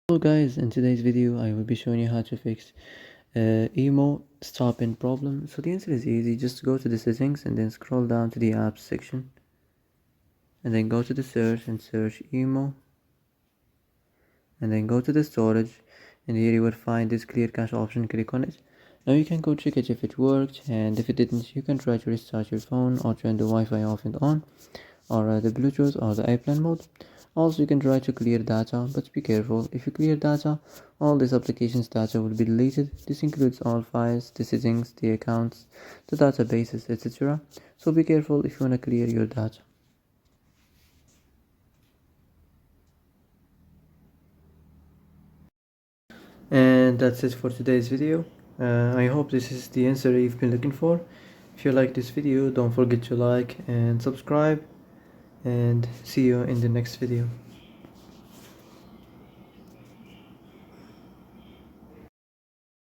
Hello guys, in today's video I will be showing you how to fix emo stop-in problem. So the answer is easy. Just go to the settings and then scroll down to the apps section and then go to the search and search emo and then go to the storage, and here you will find this clear cache option. Click on it. Now you can go check it if it worked, and if it didn't you can try to restart your phone or turn the Wi-Fi off and on, or the Bluetooth or the airplane mode. Also you can try to clear data, but be careful. If you clear data, all these applications data will be deleted. This includes all files, the settings, the accounts, the databases, etc. So be careful if you want to clear your data. And that's it for today's video. I hope this is the answer you've been looking for. If you like this video, don't forget to like and subscribe, and see you in the next video.